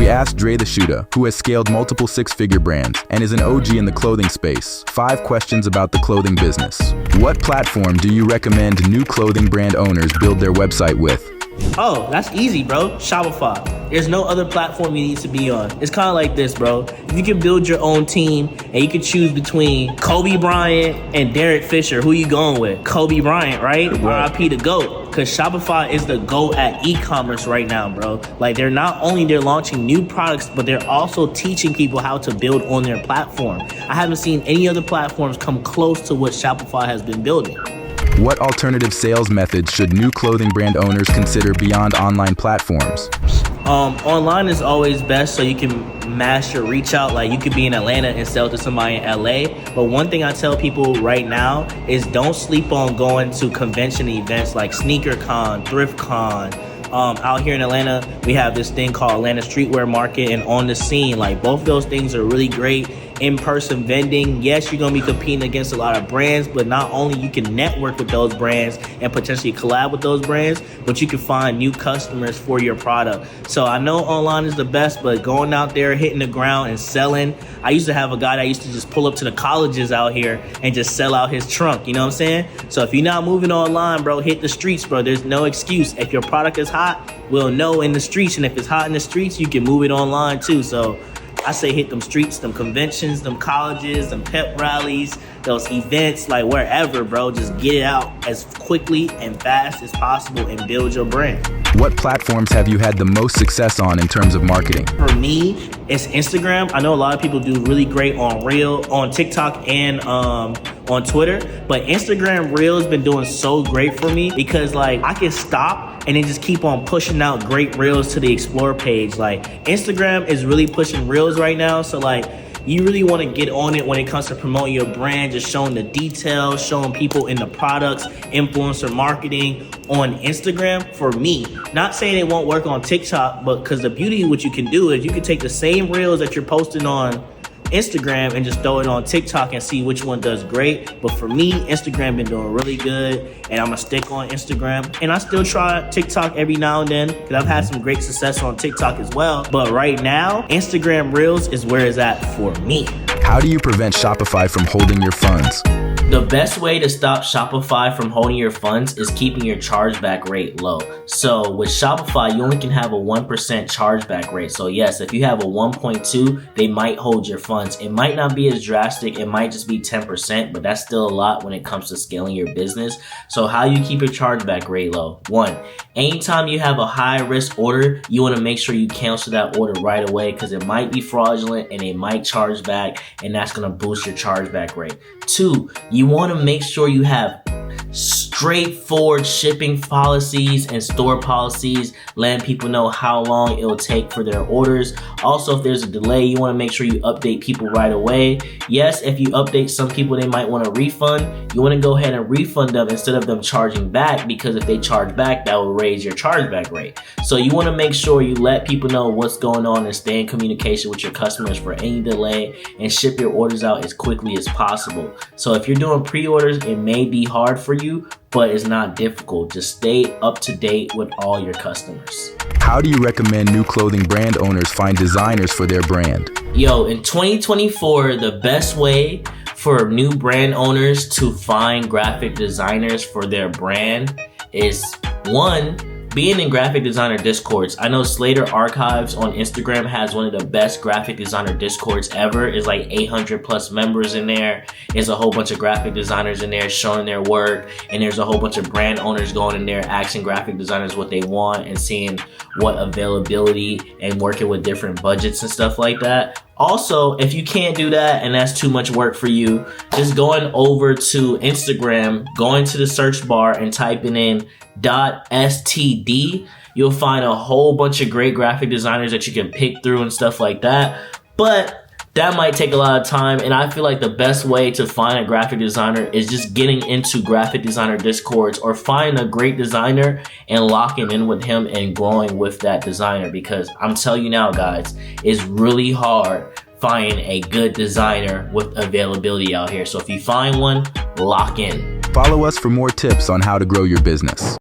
We asked DreTheShoota, who has scaled multiple six-figure brands and is an OG in the clothing space, 5 questions about the clothing business. What platform do you recommend new clothing brand owners build their website with? Oh, that's easy, bro. Shopify. There's no other platform you need to be on. It's kind of like this, bro. If you can build your own team and you can choose between Kobe Bryant and Derek Fisher, who you going with? Kobe Bryant, right? RIP the GOAT. Because Shopify is the GOAT at e-commerce right now, bro. Like, they're launching new products, but they're also teaching people how to build on their platform. I haven't seen any other platforms come close to what Shopify has been building. What alternative sales methods should new clothing brand owners consider beyond online platforms? Online is always best, so you can mass your reach out. Like, you could be in Atlanta and sell to somebody in LA. But one thing I tell people right now is don't sleep on going to convention events like Sneaker Con, Thrift Con. Out here in Atlanta, we have this thing called Atlanta Streetwear Market and On the Scene. Like, both of those things are really great. In-person vending, yes, you're gonna be competing against a lot of brands, but not only you can network with those brands and potentially collab with those brands, but you can find new customers for your product. So I know online is the best, but going out there, hitting the ground and selling. I used to have a guy that used to just pull up to the colleges out here and just sell out his trunk, you know what I'm saying? So if you're not moving online, bro, hit the streets, bro. There's no excuse. If your product is hot, we'll know in the streets, and if it's hot in the streets, you can move it online too. So I say hit them streets, them conventions, them colleges, them pep rallies, those events, like wherever, bro. Just get it out as quickly and fast as possible and build your brand. What platforms have you had the most success on in terms of marketing? For me, it's Instagram. I know a lot of people do really great on TikTok and on Twitter, but Instagram Reel has been doing so great for me because, like, I can stop and then just keep on pushing out great reels to the Explore page. Like, Instagram is really pushing reels right now, so like, you really want to get on it when it comes to promoting your brand, just showing the details, showing people in the products, influencer marketing on Instagram. For me, not saying it won't work on TikTok, but because the beauty of what you can do is you can take the same reels that you're posting on Instagram and just throw it on TikTok and see which one does great. But for me, Instagram been doing really good, and I'm gonna stick on Instagram. And I still try TikTok every now and then because I've had some great success on TikTok as well. But right now, Instagram Reels is where it's at for me. How do you prevent Shopify from holding your funds? The best way to stop Shopify from holding your funds is keeping your chargeback rate low. So with Shopify, you only can have a 1% chargeback rate. So yes, if you have a 1.2, they might hold your funds. It might not be as drastic. It might just be 10%, but that's still a lot when it comes to scaling your business. So how you keep your chargeback rate low? 1, anytime you have a high risk order, you want to make sure you cancel that order right away because it might be fraudulent and it might charge back, and that's going to boost your chargeback rate. 2, you want to make sure you have straightforward shipping policies and store policies, letting people know how long it will take for their orders. Also, if there's a delay, you want to make sure you update people right away. Yes, if you update some people, they might want a refund. You want to go ahead and refund them instead of them charging back, because if they charge back, that will raise your chargeback rate. So you want to make sure you let people know what's going on and stay in communication with your customers for any delay, and ship your orders out as quickly as possible. So if you're doing pre-orders, it may be hard for you, but it's not difficult. Just stay up to date with all your customers. How do you recommend new clothing brand owners find designers for their brand? Yo, in 2024, the best way for new brand owners to find graphic designers for their brand is, 1, being in graphic designer discords. I know Slater Archives on Instagram has one of the best graphic designer discords ever. It's like 800 plus members in there. There's a whole bunch of graphic designers in there showing their work, and there's a whole bunch of brand owners going in there asking graphic designers what they want and seeing what availability and working with different budgets and stuff like that. Also, if you can't do that and that's too much work for you, just going over to Instagram, going to the search bar and typing in .std, you'll find a whole bunch of great graphic designers that you can pick through and stuff like that. But that might take a lot of time, and I feel like the best way to find a graphic designer is just getting into graphic designer discords, or find a great designer and locking in with him and growing with that designer. Because I'm telling you now, guys, it's really hard finding a good designer with availability out here. So if you find one, lock in. Follow us for more tips on how to grow your business.